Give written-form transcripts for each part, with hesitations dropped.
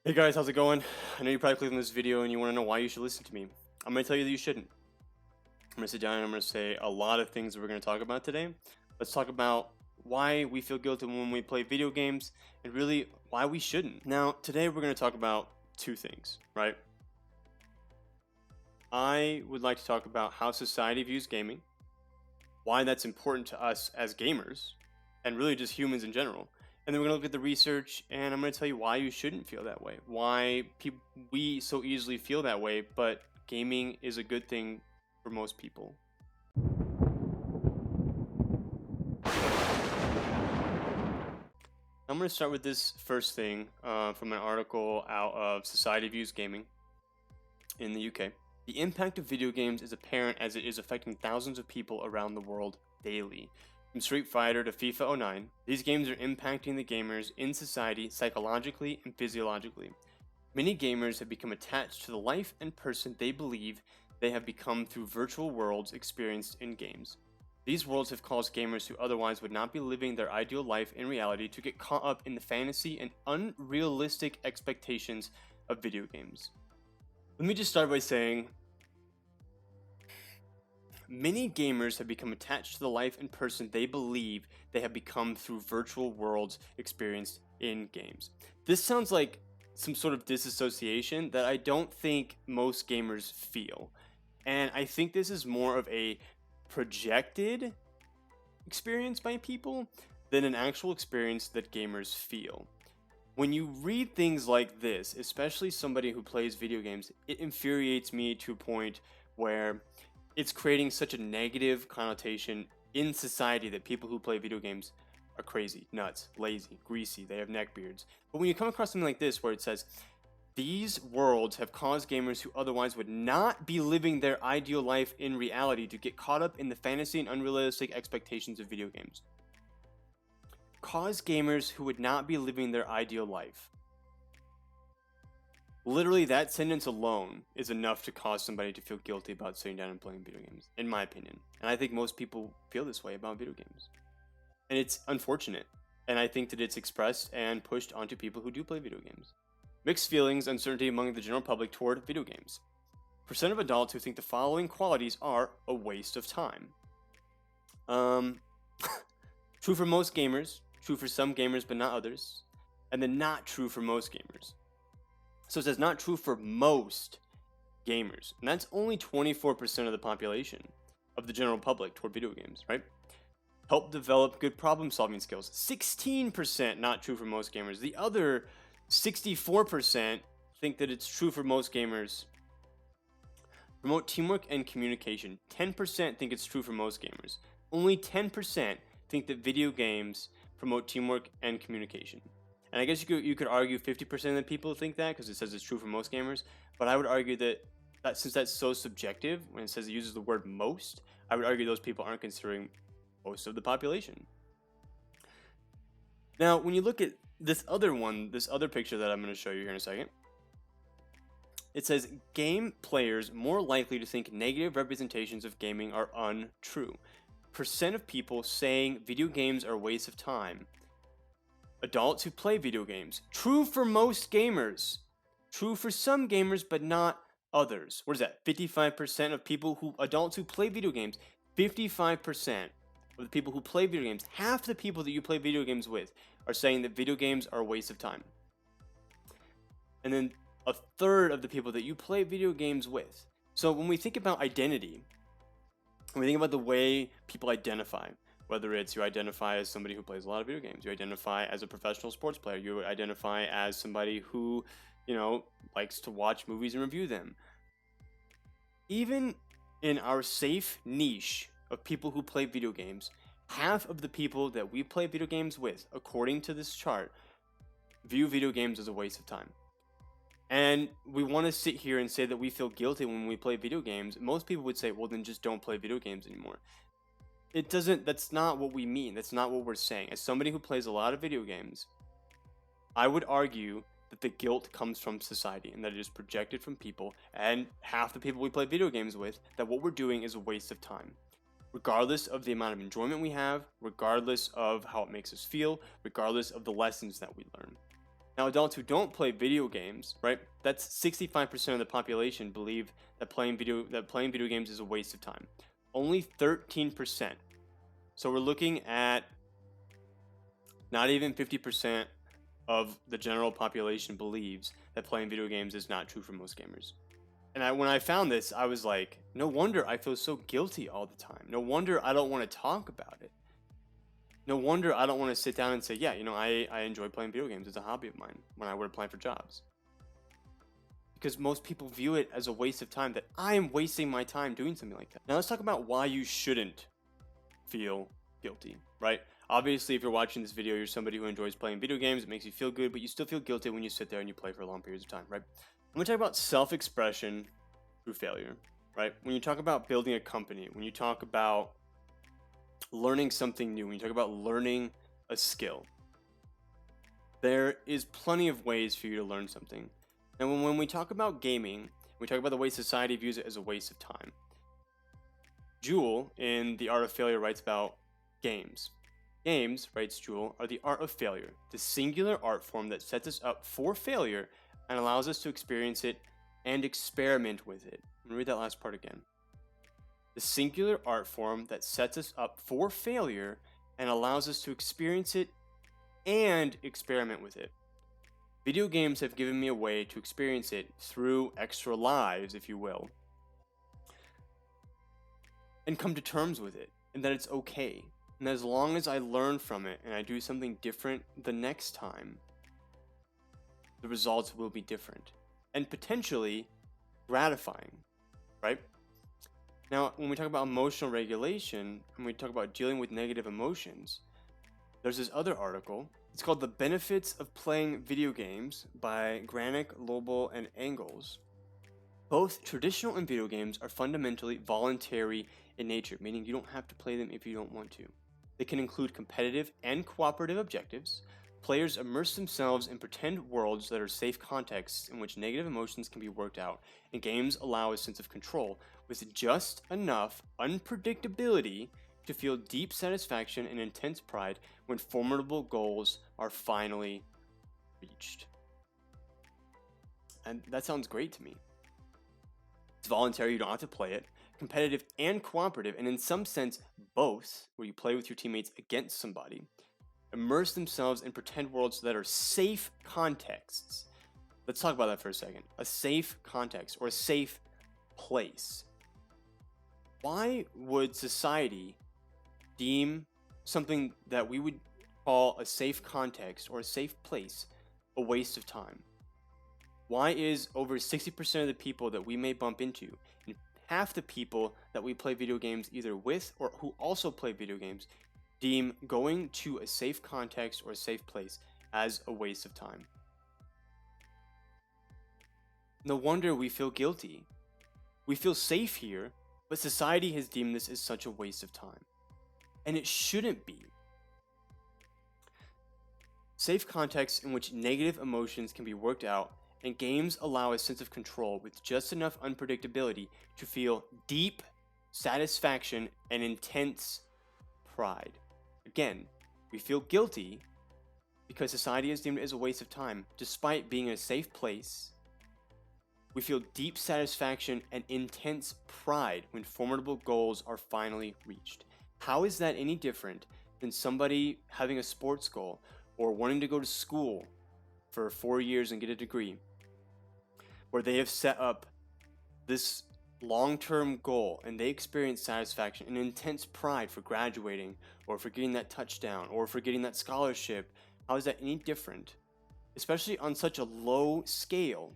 Hey guys, how's it going? I know you probably clicked on this video and you want to know why you should listen to me. I'm going to tell you that you shouldn't. I'm going to sit down and I'm going to say a lot of things that we're going to talk about today. Let's talk about why we feel guilty when we play video games and really why we shouldn't. Now, today we're going to talk about two things, right? I would like to talk about how society views gaming, why that's important to us as gamers, and really just humans in general. And then we're going to look at the research, and I'm going to tell you why you shouldn't feel that way. Why we so easily feel that way, but gaming is a good thing for most people. I'm going to start with this first thing from an article out of Society Views Gaming in the UK. The impact of video games is apparent as it is affecting thousands of people around the world daily. From Street Fighter to FIFA 09, these games are impacting the gamers in society psychologically and physiologically. Many gamers have become attached to the life and person they believe they have become through virtual worlds experienced in games. These worlds have caused gamers who otherwise would not be living their ideal life in reality to get caught up in the fantasy and unrealistic expectations of video games. Let me just start by saying, many gamers have become attached to the life and person they believe they have become through virtual worlds experienced in games. This sounds like some sort of disassociation that I don't think most gamers feel. And I think this is more of a projected experience by people than an actual experience that gamers feel. When you read things like this, especially somebody who plays video games, it infuriates me to a point where it's creating such a negative connotation in society that people who play video games are crazy, nuts, lazy, greasy, they have neckbeards. But when you come across something like this where it says, these worlds have caused gamers who otherwise would not be living their ideal life in reality to get caught up in the fantasy and unrealistic expectations of video games. Cause gamers who would not be living their ideal life. Literally, that sentence alone is enough to cause somebody to feel guilty about sitting down and playing video games, in my opinion. And I think most people feel this way about video games. And it's unfortunate. And I think that it's expressed and pushed onto people who do play video games. Mixed feelings, uncertainty among the general public toward video games. Percent of adults who think the following qualities are a waste of time. True for most gamers, true for some gamers but not others, and then not true for most gamers. So it says not true for most gamers, and that's only 24% of the population of the general public toward video games, right? Help develop good problem solving skills. 16% not true for most gamers. The other 64% think that it's true for most gamers. Promote teamwork and communication. 10% think it's true for most gamers. Only 10% think that video games promote teamwork and communication. And I guess you could argue 50% of the people think that because it says it's true for most gamers. But I would argue that since that's so subjective, when it says it uses the word most, I would argue those people aren't considering most of the population. Now, when you look at this other picture that I'm going to show you here in a second, it says game players more likely to think negative representations of gaming are untrue. Percent of people saying video games are a waste of time. Adults who play video games. True for most gamers. True for some gamers, but not others. What is that? 55% of adults who play video games. 55% of the people who play video games, half the people that you play video games with, are saying that video games are a waste of time. And then a third of the people that you play video games with. So when we think about identity, when we think about the way people identify, whether it's you identify as somebody who plays a lot of video games, you identify as a professional sports player, you identify as somebody who, likes to watch movies and review them. Even in our safe niche of people who play video games, half of the people that we play video games with, according to this chart, view video games as a waste of time. And we want to sit here and say that we feel guilty when we play video games. Most people would say, well, then just don't play video games anymore. That's not what we mean. That's not what we're saying. As somebody who plays a lot of video games, I would argue that the guilt comes from society and that it is projected from people and half the people we play video games with, that what we're doing is a waste of time. Regardless of the amount of enjoyment we have, regardless of how it makes us feel, regardless of the lessons that we learn. Now, adults who don't play video games, right? That's 65% of the population believe that playing video games is a waste of time. Only 13%. So we're looking at not even 50% of the general population believes that playing video games is not true for most gamers. And when I found this, I was like, no wonder I feel so guilty all the time. No wonder I don't want to talk about it. No wonder I don't want to sit down and say, yeah, I enjoy playing video games. It's a hobby of mine when I would apply for jobs. Because most people view it as a waste of time, that I am wasting my time doing something like that. Now let's talk about why you shouldn't feel guilty, right? Obviously, if you're watching this video, you're somebody who enjoys playing video games. It makes you feel good, but you still feel guilty when you sit there and you play for long periods of time, right? I'm going to talk about self-expression through failure, right? When you talk about building a company, when you talk about learning something new, when you talk about learning a skill, there is plenty of ways for you to learn something. And when we talk about gaming, we talk about the way society views it as a waste of time. Jewel, in The Art of Failure, writes about games. Games, writes Jewel, are the art of failure, the singular art form that sets us up for failure and allows us to experience it and experiment with it. I'm going to read that last part again. The singular art form that sets us up for failure and allows us to experience it and experiment with it. Video games have given me a way to experience it through extra lives, if you will, and come to terms with it, and that it's okay. And as long as I learn from it and I do something different the next time, the results will be different and potentially gratifying, right? Now, when we talk about emotional regulation, and we talk about dealing with negative emotions, there's this other article. It's called The Benefits of Playing Video Games by Granick, Lobel, and Engels. Both traditional and video games are fundamentally voluntary in nature, meaning you don't have to play them if you don't want to. They can include competitive and cooperative objectives. Players immerse themselves in pretend worlds that are safe contexts in which negative emotions can be worked out, and games allow a sense of control with just enough unpredictability to feel deep satisfaction and intense pride when formidable goals are finally reached. And that sounds great to me. It's voluntary, you don't have to play it. Competitive and cooperative, and in some sense, both, where you play with your teammates against somebody, immerse themselves in pretend worlds that are safe contexts. Let's talk about that for a second. A safe context, or a safe place. Why would society deem something that we would call a safe context or a safe place a waste of time? Why is over 60% of the people that we may bump into, and half the people that we play video games either with or who also play video games, deem going to a safe context or a safe place as a waste of time? No wonder we feel guilty. We feel safe here, but society has deemed this as such a waste of time. And it shouldn't be. Safe contexts in which negative emotions can be worked out, and games allow a sense of control with just enough unpredictability to feel deep satisfaction and intense pride. Again, we feel guilty because society has deemed it as a waste of time, despite being a safe place. We feel deep satisfaction and intense pride when formidable goals are finally reached. How is that any different than somebody having a sports goal or wanting to go to school for 4 years and get a degree, where they have set up this long-term goal and they experience satisfaction and intense pride for graduating or for getting that touchdown or for getting that scholarship? How is that any different? Especially on such a low scale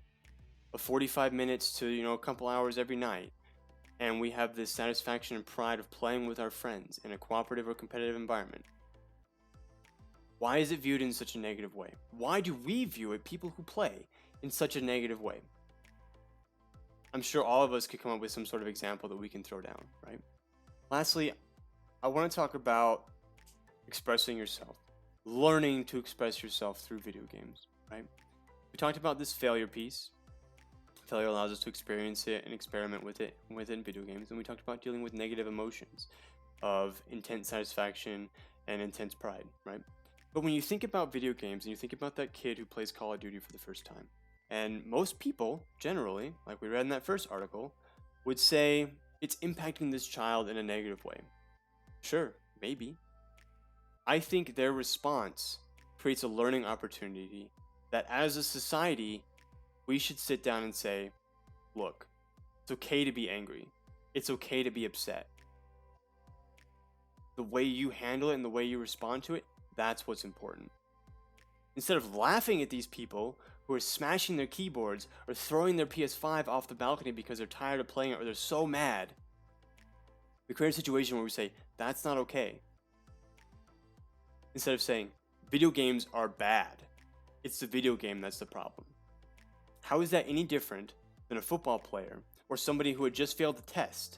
of 45 minutes to, a couple hours every night. And we have this satisfaction and pride of playing with our friends in a cooperative or competitive environment. Why is it viewed in such a negative way? Why do we view it, people who play, in such a negative way? I'm sure all of us could come up with some sort of example that we can throw down, right? Lastly, I want to talk about expressing yourself, learning to express yourself through video games, right? We talked about this failure piece. Failure allows us to experience it and experiment with it within video games. And we talked about dealing with negative emotions of intense satisfaction and intense pride, right? But when you think about video games and you think about that kid who plays Call of Duty for the first time, and most people, generally, like we read in that first article, would say it's impacting this child in a negative way. Sure, maybe. I think their response creates a learning opportunity that as a society, we should sit down and say, look, it's okay to be angry. It's okay to be upset. The way you handle it and the way you respond to it, that's what's important. Instead of laughing at these people who are smashing their keyboards or throwing their PS5 off the balcony because they're tired of playing it or they're so mad, we create a situation where we say, that's not okay. Instead of saying, video games are bad. It's the video game that's the problem. How is that any different than a football player or somebody who had just failed the test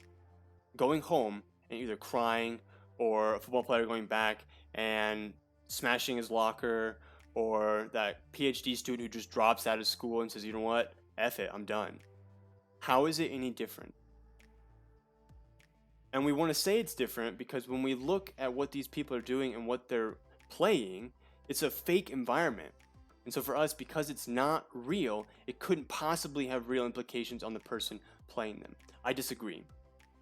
going home and either crying, or a football player going back and smashing his locker, or that PhD student who just drops out of school and says, you know what, F it, I'm done? How is it any different? And we want to say it's different because when we look at what these people are doing and what they're playing, it's a fake environment. And so for us, because it's not real, it couldn't possibly have real implications on the person playing them. I disagree.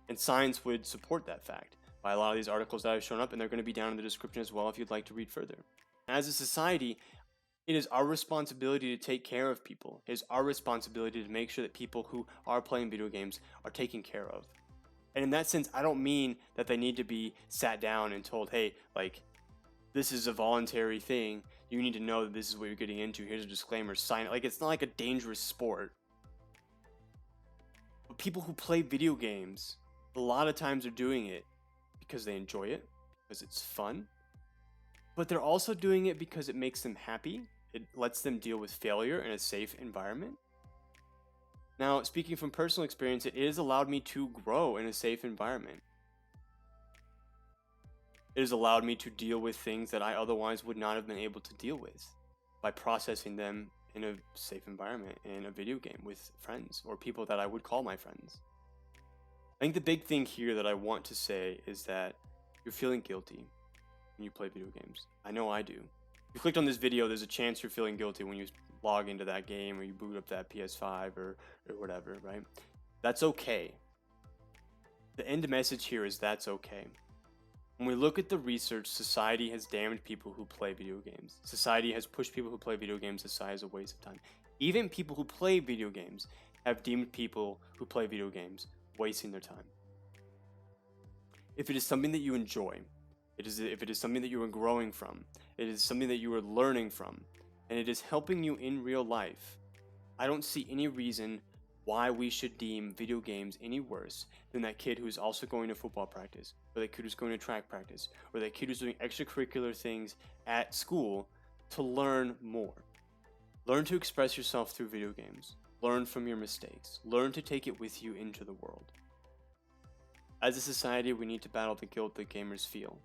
And science would support that fact by a lot of these articles that I've shown up, and they're going to be down in the description as well if you'd like to read further. As a society, it is our responsibility to take care of people. It is our responsibility to make sure that people who are playing video games are taken care of. And in that sense, I don't mean that they need to be sat down and told, hey, like, this is a voluntary thing. You need to know that this is what you're getting into. Here's a disclaimer, sign it. Like, it's not like a dangerous sport. But people who play video games, a lot of times are doing it because they enjoy it, because it's fun. But they're also doing it because it makes them happy. It lets them deal with failure in a safe environment. Now, speaking from personal experience, it has allowed me to grow in a safe environment. It has allowed me to deal with things that I otherwise would not have been able to deal with by processing them in a safe environment, in a video game with friends or people that I would call my friends. I think the big thing here that I want to say is that you're feeling guilty when you play video games. I know I do. If you clicked on this video, there's a chance you're feeling guilty when you log into that game or you boot up that PS5 or whatever, right? That's okay. The end message here is that's okay. When we look at the research, society has damned people who play video games. Society has pushed people who play video games aside as a waste of time. Even people who play video games have deemed people who play video games wasting their time. If it is something that you enjoy, if it is something that you are growing from, it is something that you are learning from, and it is helping you in real life, I don't see any reason why we should deem video games any worse than that kid who's also going to football practice, or that kid who's going to track practice, or that kid who's doing extracurricular things at school to learn more. Learn to express yourself through video games. Learn from your mistakes. Learn to take it with you into the world. As a society, we need to battle the guilt that gamers feel,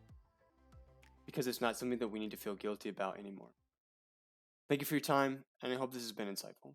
because it's not something that we need to feel guilty about anymore. Thank you for your time, and I hope this has been insightful.